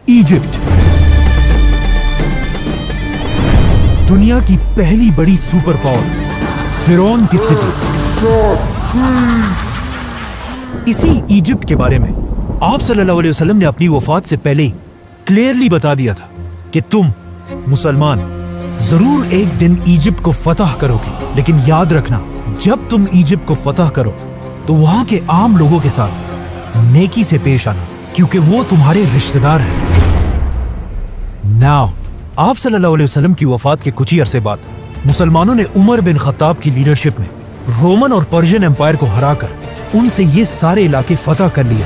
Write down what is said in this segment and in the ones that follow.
Egypt دنیا کی پہلی بڑی سپر پاور فرعون کی سٹی. اسی ایجپٹ کے بارے میں آپ صلی اللہ علیہ وسلم نے اپنی وفات سے پہلے کلیئرلی بتا دیا تھا کہ تم مسلمان ضرور ایک دن ایجپٹ کو فتح کرو گے، لیکن یاد رکھنا جب تم ایجپٹ کو فتح کرو تو وہاں کے عام لوگوں کے ساتھ نیکی سے پیش آنا، کیونکہ وہ تمہارے رشتہ دار ہیں. ناؤ آپ صلی اللہ علیہ وسلم کی وفات کے کچھ ہی عرصے بعد مسلمانوں نے عمر بن خطاب کی لیڈرشپ میں رومن اور پرشین امپائر کو ہرا کر ان سے یہ سارے علاقے فتح کر لیے.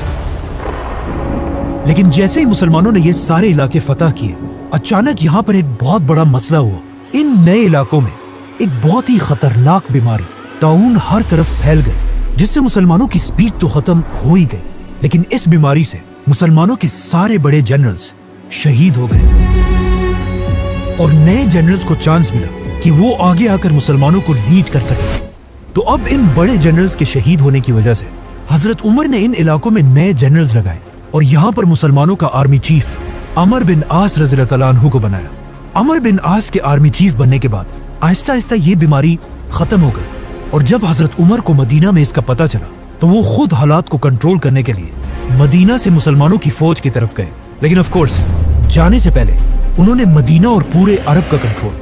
لیکن جیسے ہی مسلمانوں نے یہ سارے علاقے فتح کیے، اچانک یہاں پر ایک بہت بڑا مسئلہ ہوا. ان نئے علاقوں میں ایک بہت ہی خطرناک بیماری طاعون ہر طرف پھیل گئی، جس سے مسلمانوں کی سپیڈ تو ختم ہو ہی گئی، لیکن اس بیماری سے مسلمانوں کے سارے بڑے جنرلز شہید ہو گئے اور نئے جنرلز کو چانس ملا کہ وہ آگے آ کر مسلمانوں کو لیڈ کر سکے. تو اب ان بڑے جنرلز کے شہید ہونے کی وجہ سے حضرت عمر نے ان علاقوں میں نئے جنرلز لگائے اور یہاں پر مسلمانوں کا آرمی چیف عمر بن عاص رضی اللہ تعالیٰ عنہ کو بنایا. عمر بن عاص کے آرمی چیف بننے کے بعد آہستہ آہستہ یہ بیماری ختم ہو گئی، اور جب حضرت عمر کو مدینہ میں اس کا پتہ چلا تو وہ خود حالات کو کنٹرول کرنے کے لیے مدینہ سے مسلمانوں کی فوج کی طرف گئے. لیکن آف کورس جانے سے پہلے انہوں نے مدینہ اور پورے عرب کا کنٹرول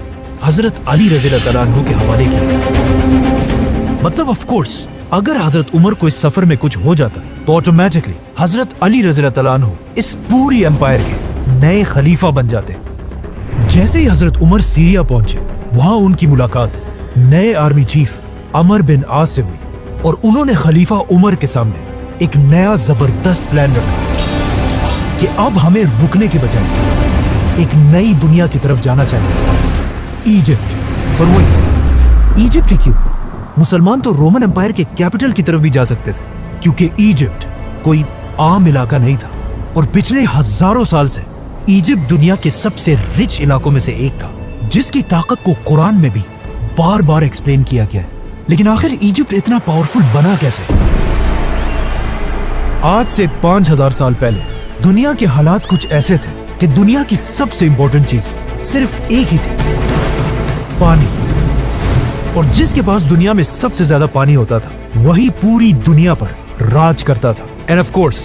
حضرت علی رضی اللہ تعالیٰ عنہ کے حوالے کیا. مطلب آف کورس اگر حضرت عمر کو اس سفر میں کچھ ہو جاتا تو آٹومیٹکلی حضرت علی رضی اللہ تعالیٰ عنہ اس پوری امپائر کے نئے خلیفہ بن جاتے. جیسے ہی حضرت عمر سیریا پہنچے، وہاں ان کی ملاقات نئے آرمی چیف عمر بن عاص سے ہوئی اور انہوں نے خلیفہ عمر کے سامنے ایک نیا زبردست پلان رکھا کہ اب ہمیں رکنے کے بجائے ایک نئی دنیا کی طرف جانا چاہیے، ایجپٹ. پر وہی ایجپٹ ہی کیوں؟ مسلمان تو رومن امپائر کے کیپٹل کی طرف بھی جا سکتے تھے، کیونکہ ایجپٹ کوئی عام علاقہ نہیں تھا اور پچھلے ہزاروں سال سے ایجپٹ دنیا کے سب سے رچ علاقوں میں سے ایک تھا، جس کی طاقت کو قرآن میں بھی بار بار ایکسپلین کیا گیا ہے. لیکن آخر ایجپٹ اتنا پاورفل بنا کیسے؟ آج سے 5000 سال پہلے دنیا کے حالات کچھ ایسے تھے کہ دنیا کی سب سے امپورٹنٹ چیز صرف ایک ہی تھی، پانی. اور جس کے پاس دنیا میں سب سے زیادہ پانی ہوتا تھا وہی پوری دنیا پر راج کرتا تھا. اینڈ آف کورس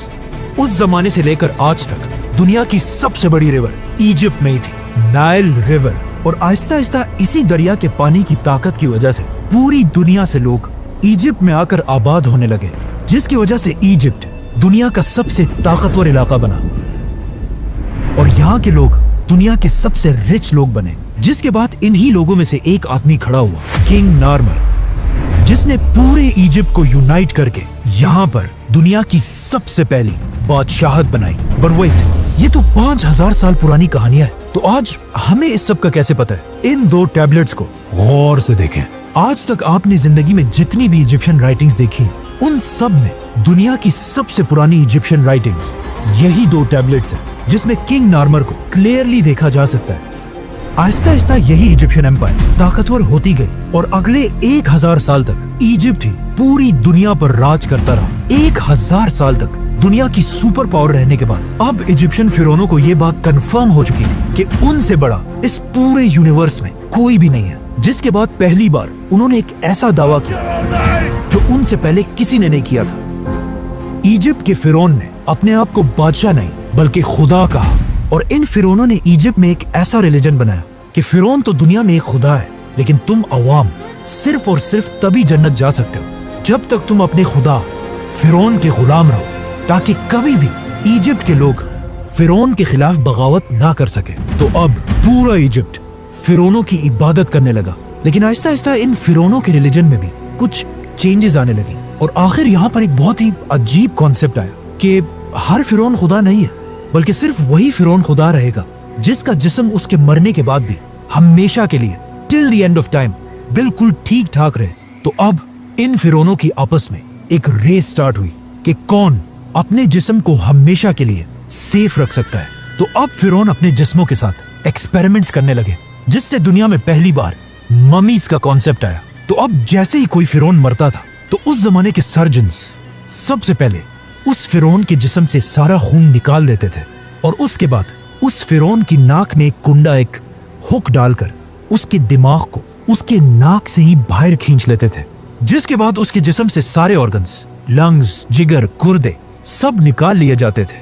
اس زمانے سے لے کر آج تک دنیا کی سب سے بڑی ریور ایجپٹ میں ہی تھی، نائل ریور. اور آہستہ آہستہ اسی دریا کے پانی کی طاقت کی وجہ سے پوری دنیا سے لوگ ایجپٹ میں آ کر آباد ہونے لگے، جس کی وجہ سے ایجپٹ دنیا کا سب سے طاقتور علاقہ بنا اور یہاں کے لوگ دنیا کے سب سے رچ لوگ بنے. جس کے بعد انہی لوگوں میں سے ایک آدمی کھڑا ہوا، کنگ نارمر، جس نے پورے ایجپٹ کو یونائٹ کر کے یہاں پر دنیا کی سب سے پہلی بادشاہت بنائی. بٹ ویٹ، یہ تو 5000 سال پرانی کہانیاں ہے، تو آج ہمیں اس سب کا کیسے پتہ ہے؟ ان دو ٹیبلٹس کو غور سے دیکھیں. آج تک آپ نے زندگی میں جتنی بھی ایجپشن رائٹنگز دیکھی ہیں، ان سب میں دنیا کی سب سے پرانی ایجپشن رائٹنگز یہی دو ٹیبلٹس ہیں، جس میں کنگ نارمر کو کلیئرلی دیکھا جا سکتا ہے. آہستہ آہستہ یہی ایجپشین امپائر طاقتور ہوتی گئی اور اگلے 1000 سال تک ایجپٹ ہی پوری دنیا پر راج کرتا رہا. 1000 سال تک دنیا کی سپر پاور رہنے کے بعد اب ایجپشین فرعونوں کو یہ بات کنفرم ہو چکی تھی کہ ان سے بڑا اس پورے یونیورس میں کوئی بھی نہیں ہے. جس کے بعد پہلی بار انہوں نے ایک ایسا دعویٰ کیا جو ان سے پہلے کسی نے نہیں کیا تھا. ایجپٹ کے فرعون نے اپنے آپ کو بادشاہ نہیں بلکہ خدا کہا، اور ان فرعونوں نے ایجپٹ میں ایک ایسا ریلیجن بنایا کہ فرعون تو دنیا میں ایک خدا ہے، لیکن تم عوام صرف اور صرف تبھی جنت جا سکتے ہو جب تک تم اپنے خدا فرعون کے غلام رہو، تاکہ کبھی بھی ایجپٹ کے لوگ فرعون کے خلاف بغاوت نہ کر سکے. تو اب پورا ایجپٹ فرعونوں کی عبادت کرنے لگا. لیکن آہستہ آہستہ ان فرعونوں کے ریلیجن میں بھی کچھ چینجز آنے لگی، اور آخر یہاں پر ایک بہت ہی عجیب کانسیپٹ آیا کہ ہر فرعون خدا نہیں ہے، بلکہ صرف وہی فرعون خدا رہے گا جس کا جسم اس کے مرنے کے بعد بھی ہمیشہ کے لیے ٹل دی اینڈ آف ٹائم بالکل ٹھیک ٹھاک رہے. تو اب ان فرعونوں کی آپس میں ایک ریس سٹارٹ ہوئی کہ کون اپنے جسم کو ہمیشہ کے لیے سیف رکھ سکتا ہے. تو اب فرعون اپنے جسموں کے ساتھ ایکسپیریمنٹس کرنے لگے، جس سے دنیا میں پہلی بار ممیز کا کانسیپٹ آیا. تو اب جیسے ہی کوئی فرعون مرتا تھا تو اس زمانے کے سرجنز سب سے پہلے اس فرعون کے جسم سے سارا خون نکال دیتے تھے اور اس کے بعد उस फिरौन की नाक में एक कुंडा, एक हुक डालकर उसके दिमाग को उसके नाक से ही बाहर खींच लेते थे, जिसके बाद उसके जिस्म से सारे ऑर्गन्स, लंग्स, जिगर, गुर्दे सब निकाल लिए जाते थे,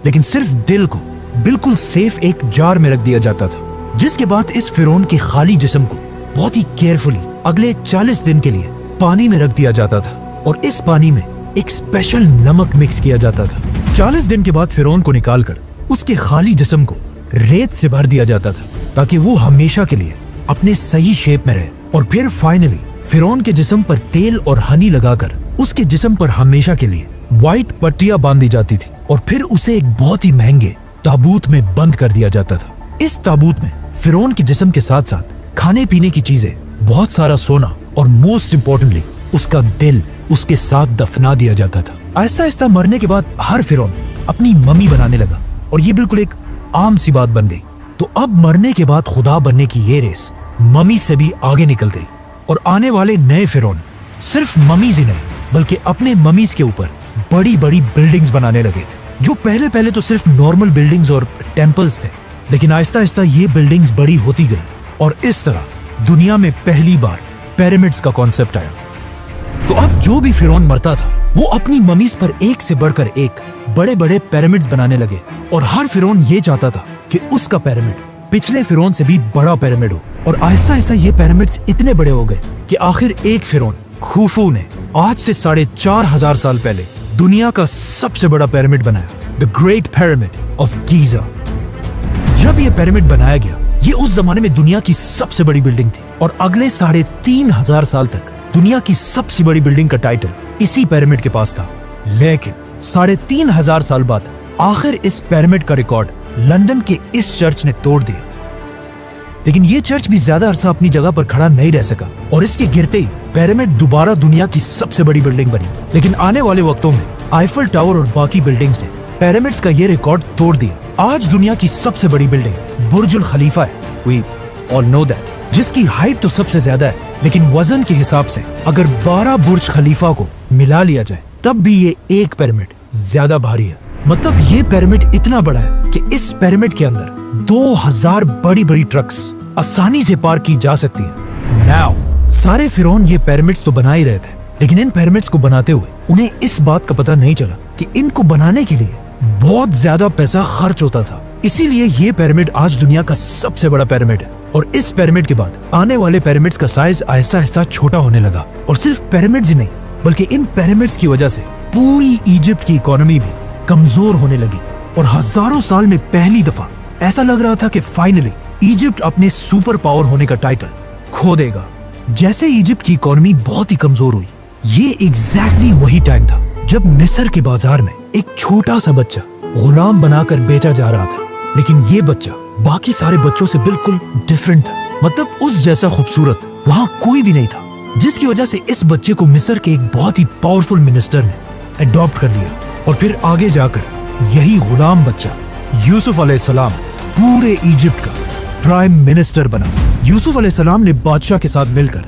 लेकिन सिर्फ दिल को बिल्कुल सेफ एक जार में रख दिया जाता था। जिसके बाद इस फिरौन के खाली जिस्म को बहुत ही केयरफुली अगले 40 दिन के लिए पानी में रख दिया जाता था, और इस पानी में एक स्पेशल नमक मिक्स किया जाता था। 40 दिन के बाद फिरौन को निकालकर उसके खाली जिस्म को रेत से भर दिया जाता था, ताकि वो हमेशा के लिए अपने सही शेप में रहे। और फिर फाइनली फिरौन के जिस्म पर तेल और हनी लगाकर उसके जिस्म पर हमेशा के लिए व्हाइट पट्टियां बांधी जाती थी, और फिर उसे एक बहुत ही महंगे ताबूत में बंद कर दिया जाता था। इस ताबूत में फिरौन के जिस्म के साथ साथ खाने पीने की चीजें, बहुत सारा सोना, और मोस्ट इम्पोर्टेंटली उसका दिल उसके साथ दफना दिया जाता था। आहिस्ता आहिस्ता मरने के बाद हर फिरौन अपनी मम्मी बनाने लगा, और ये बिल्कुल एक आम सी बात बन गई। तो अब मरने के बाद खुदा बनने की ये रेस मम्मी से भी आगे निकल गई, और आने वाले नए फिरौन सिर्फ मम्मीज ही नहीं बल्कि अपने मम्मीज के ऊपर बड़ी बड़ी बिल्डिंग्स बनाने लगे, जो पहले तो सिर्फ नॉर्मल बिल्डिंग्स और टेम्पल्स थे, लेकिन आहिस्ता आहिस्ता ये बिल्डिंग्स बड़ी होती गई, और इस तरह दुनिया में पहली बार पिरामिड्स का कॉन्सेप्ट आया। तो अब जो भी फिरौन मरता था वो अपनी मम्मीज पर एक से बढ़कर एक बड़े बड़े पिरामिड्स बनाने लगे, और हर फिरौन ये चाहता था कि उसका पिरामिड पिछले फिरौन से भी बड़ा पिरामिड हो। और आहिस्ता आहिस्ता ये पिरामिड्स इतने बड़े हो गए कि आखिर एक फिरौन खुफू ने आज से 4,500 साल पहले दुनिया का सबसे बड़ा पिरामिड बनाया, the great pyramid of Giza. जब ये पिरामिड बनाया गया, ये उस जमाने में दुनिया की सबसे बड़ी बिल्डिंग थी, और अगले 3,500 साल तक दुनिया की सबसे बड़ी बिल्डिंग का टाइटल इसी पिरामिड के पास था। लेकिन 3,500 साल बाद आखिर इस पिरामिड का रिकॉर्ड लंदन के इस चर्च ने तोड़ दिया। लेकिन ये चर्च भी ज्यादा अरसा अपनी जगह पर खड़ा नहीं रह सका, और इसके गिरते ही पिरामिड दोबारा दुनिया की सबसे बड़ी बिल्डिंग बनी। लेकिन आने वाले वक्तों में आईफल टावर और बाकी बिल्डिंग्स ने पिरामिड्स का ये रिकॉर्ड तोड़ दिया। आज दुनिया की सबसे बड़ी बिल्डिंग बुर्जुल खलीफा है, वी ऑल नो दैट, जिसकी हाइट तो सबसे ज्यादा है, लेकिन वजन के हिसाब से अगर 12 बुर्ज खलीफा को मिला लिया जाए तब भी ये एक पिरामिड ज्यादा भारी है। मतलब ये पिरामिड इतना बड़ा है कि इस पिरामिड के अंदर 2000 बड़ी बड़ी ट्रक्स आसानी से पार की जा सकती है। नाउ सारे फिरौन ये पिरामिड्स तो बना ही रहे थे, लेकिन इन पिरामिड्स को बनाते हुए उन्हें इस बात का पता नहीं चला कि इनको बनाने के लिए बहुत ज्यादा पैसा खर्च होता था। इसीलिए ये पिरामिड आज दुनिया का सबसे बड़ा पिरामिड है, और इस पिरामिड के बाद आने वाले पिरामिड्स का साइज आहिस्ता आहिस्ता छोटा होने लगा। और सिर्फ पिरामिड्स ही नहीं बल्कि इन पिरामिड्स की वजह से पूरी इजिप्ट की इकोनॉमी भी कमजोर होने लगी, और हजारों साल में पहली दफा ऐसा लग रहा था कि फाइनली इजिप्ट अपने सुपर पावर होने का टाइटल खो देगा। जैसे इजिप्ट की इकोनॉमी बहुत ही कमजोर हुई, ये एग्जैक्टली वही टाइम था जब मिस्र के बाजार में एक छोटा सा बच्चा गुलाम बनाकर बेचा जा रहा था। लेकिन ये बच्चा बाकी सारे बच्चों से बिल्कुल डिफरेंट था, मतलब उस जैसा खूबसूरत वहाँ कोई भी नहीं था, जिसकी वजह से इस बच्चे को मिस्र के एक बहुत ही पावरफुल मिनिस्टर ने अडॉप्ट कर लिया, और फिर आगे जाकर यही गुलाम बच्चा यूसुफ अलैहिस्सलाम पूरे इजिप्ट का प्राइम मिनिस्टर बना। यूसुफ अलैहिस्सलाम ने बादशाह के साथ मिलकर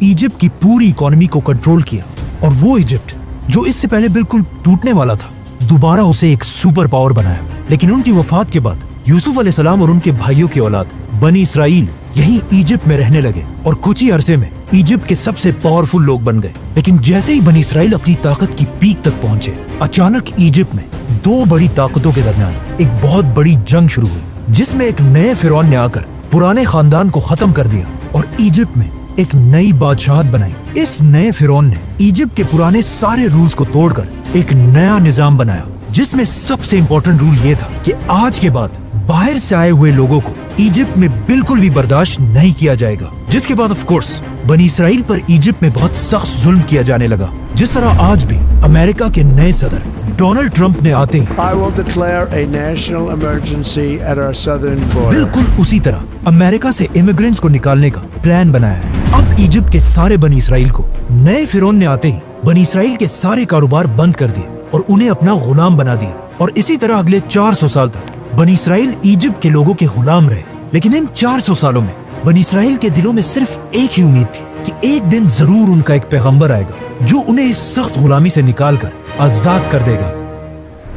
इजिप्ट की पूरी इकोनॉमी को कंट्रोल किया, और वो इजिप्ट जो इससे पहले बिल्कुल टूटने वाला था, दोबारा उसे एक सुपर पावर बनाया। लेकिन उनकी वफात के बाद यूसुफ अलैहिस्सलाम और उनके भाइयों की औलाद बनी इसराइल यही इजिप्ट में रहने लगे, और कुछ ही अरसे में इजिप्ट के सबसे पावरफुल लोग बन गए। लेकिन जैसे ही बनी इसराइल अपनी ताकत की पीक तक पहुंचे, अचानक इजिप्ट में दो बड़ी ताकतों के दरमियान एक बहुत बड़ी जंग शुरू हुई, जिसमें एक नए फिरौन ने आकर पुराने खानदान को खत्म कर दिया और इजिप्ट में एक नई बादशाहत बनाई। इस नए फिरौन ने इजिप्ट के पुराने सारे रूल्स को तोड़कर एक नया निजाम बनाया, जिसमें सबसे इम्पोर्टेंट रूल ये था कि आज के बाद बाहर से आए हुए लोगों को इजिप्ट में बिल्कुल भी बर्दाश्त नहीं किया जाएगा। जिसके बाद ऑफ कोर्स बनी इसराइल पर इजिप्ट में बहुत सख्त जुल्म किया जाने लगा, जिस तरह आज भी अमेरिका के नए सदर डोनाल्ड ट्रंप ने आते ही I will declare a national emergency at our southern border. बिल्कुल उसी तरह अमेरिका से इमिग्रेंट्स को निकालने का प्लान बनाया है। अब इजिप्ट के सारे बनी इसराइल को नए फिरौन ने आते ही बनी इसराइल के सारे कारोबार बंद कर दिए और उन्हें अपना गुलाम बना दिया, और इसी तरह अगले 400 साल तक बनी इसराइल इजिप्ट के लोगों के गुलाम रहे। लेकिन इन 400 सालों में बनी इसराइल के दिलों में सिर्फ एक ही उम्मीद थी कि एक दिन जरूर उनका एक पैगंबर आएगा जो उन्हें इस सख्त गुलामी से निकालकर आजाद कर देगा।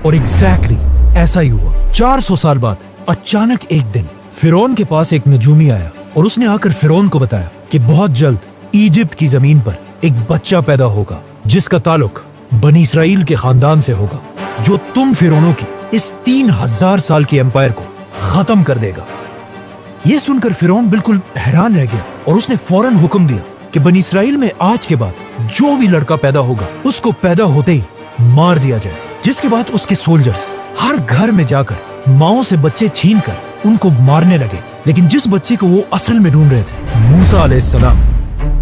और एग्जैक्टली ऐसा ही हुआ। 400 साल बाद अचानक एक दिन फिरौन के पास एक नजूमी आया और उसने आकर फिरौन को बताया कि बहुत जल्द इजिप्ट की जमीन पर एक बच्चा पैदा होगा जिसका ताल्लुक बनी इसराइल के खानदान से होगा, जो तुम फिरौनों की इस 3000 साल की एम्पायर को खत्म कर देगा। यह सुनकर फिरौन बिल्कुल हैरान रह गया और उसने फौरन हुक्म दिया कि बनी इसराइल में आज के बाद जो भी लड़का पैदा होगा उसको पैदा होते ही मार दिया जाए। जिसके बाद उसके सोल्जर्स हर घर में जाकर माओं से बच्चे छीन कर उनको मारने लगे, लेकिन जिस बच्चे को वो असल में ढूंढ रहे थे, मूसा अलैहिस्सलाम,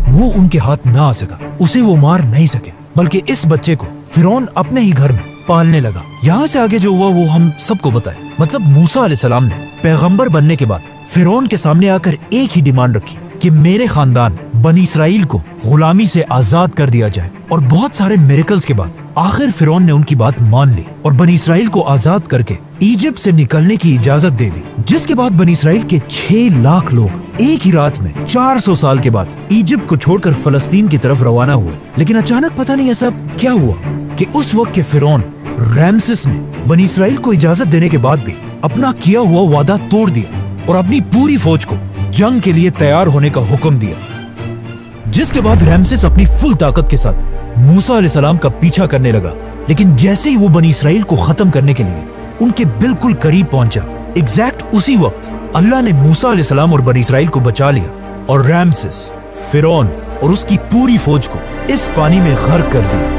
वो उनके हाथ ना आ सका, उसे वो मार नहीं सके, बल्कि इस बच्चे को फिरौन अपने ही घर में पालने लगा। यहाँ से आगे जो हुआ वो हम सबको बताए। मतलब मूसा अलैहिस्सलाम ने पैगंबर बनने के बाद फिरौन के सामने आकर एक ही डिमांड रखी कि मेरे खानदान बनी इसराइल को गुलामी से आजाद कर दिया जाए। और बहुत सारे मिरेकल्स के बाद आखिर फिरौन ने उनकी बात मान ली और बनी इसराइल को आजाद करके इजिप्ट से निकलने की इजाजत दे दी। जिसके बाद बनी इसराइल के 6 लाख लोग एक ही रात में 400 साल के बाद इजिप्ट को छोड़कर फलस्तीन की तरफ रवाना हुए। लेकिन अचानक पता नहीं ऐसा क्या हुआ कि उस वक्त के फिरौन रैमसेस ने बनी इसराइल को इजाजत देने के बाद भी अपना किया हुआ वादा तोड़ दिया और अपनी पूरी फौज को जंग के लिए तैयार होने का हुक्म दिया। जिसके बाद रैमसेस अपनी फुल ताकत के साथ मूसा अलैहिस्सलाम का पीछा करने लगा। लेकिन जैसे ही वो बनी इसराइल को खत्म करने के लिए उनके बिल्कुल करीब पहुंचा, एग्जैक्ट उसी वक्त अल्लाह ने मूसा अलैहिस्सलाम और बनी इसराइल को बचा लिया और रैमसेस, फिरौन और उसकी पूरी फौज को इस पानी में गर्क कर दिया।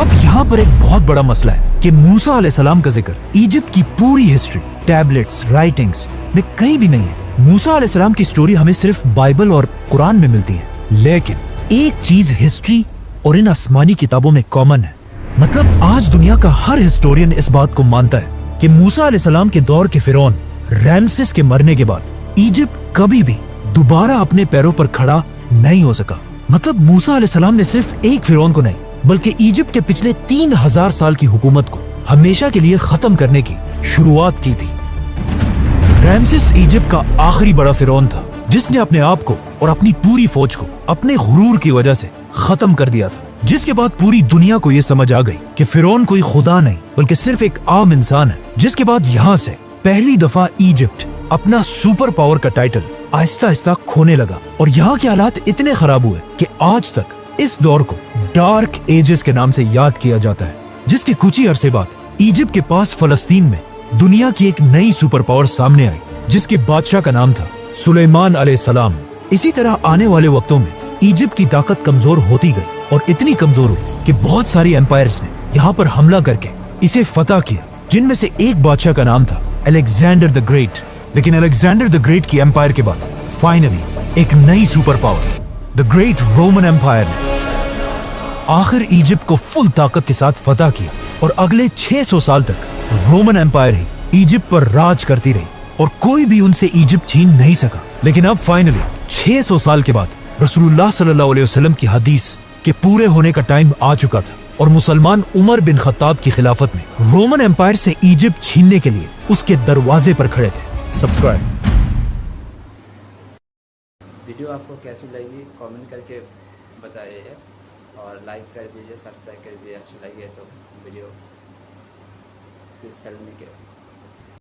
अब यहाँ पर एक बहुत बड़ा मसला है कि मूसा अलैहिस्सलाम का जिक्र इजिप्ट की पूरी हिस्ट्री, टैबलेट्स, राइटिंग्स में कहीं भी नहीं है। मूसा अलैहिस्सलाम की स्टोरी हमें सिर्फ बाइबल और कुरान में मिलती है। लेकिन एक चीज हिस्ट्री और इन आसमानी किताबों में कॉमन है। मतलब आज दुनिया का हर हिस्टोरियन इस बात को मानता है कि मूसा अलैहिस्सलाम के दौर के फिरौन रैमसेस के मरने के बाद इजिप्ट कभी भी दोबारा अपने पैरों पर खड़ा नहीं हो सका। मतलब मूसा अलैहिस्सलाम ने सिर्फ एक फिरौन को नहीं बल्कि इजिप्ट के पिछले 3000 साल की हुकूमत को हमेशा के लिए खत्म करने की शुरुआत की थी। रैमसेस इजिप्ट का आखिरी बड़ा फिरौन था जिसने अपने आप को और अपनी पूरी फौज को अपने गुरूर की वजह से खत्म कर दिया था। जिसके बाद पूरी दुनिया को यह समझ आ गई कि फिरौन कोई खुदा नहीं बल्कि सिर्फ एक आम इंसान है। जिसके बाद यहाँ से पहली दफा इजिप्ट अपना सुपर पावर का टाइटल आहिस्ता आहिस्ता खोने लगा और यहाँ के हालात इतने खराब हुए कि आज तक इस दौर को डार्क एजेस के नाम से याद किया जाता है। जिसके कुछ ही अरसे बाद इजिप्ट के पास फलस्तीन में दुनिया की एक नई सुपर पावर सामने आई जिसके बादशाह का नाम था सुलेमान अलैहिस्सलाम। इसी तरह आने वाले वक्तों में इजिप्ट की ताकत कमजोर होती गई और इतनी कमजोर हुई कि बहुत सारी एम्पायर्स ने यहाँ पर हमला करके इसे फतह किया, जिनमें से एक बादशाह का नाम था अलेक्जेंडर द ग्रेट। लेकिन अलेक्जेंडर द ग्रेट की एम्पायर के बाद फाइनली एक नई super power the great Roman empire ने आखिर इजिप्ट को फुल ताकत के साथ फतह किया और अगले 600 साल तक रोमन एम्पायर ही इजिप्ट पर राज करती रही और कोई भी उनसे इजिप्ट छीन नहीं सका। लेकिन अब फाइनली 600 साल के बाद रसूलुल्लाह सल्लल्लाहु अलैहि वसल्लम की हदीस के पूरे होने का टाइम आ चुका था और मुसलमान उमर बिन खत्ताब की खिलाफत में रोमन एम्पायर से इजिप्ट छीनने के लिए उसके दरवाजे पर खड़े थे। सब्सक्राइब। वीडियो आपको कैसी लगी कमेंट करके बताइए और लाइक कर दीजिए, सब्सक्राइब कर दीजिए। अच्छी लगी है तो वीडियो प्लीज़ हेल्प मी करें।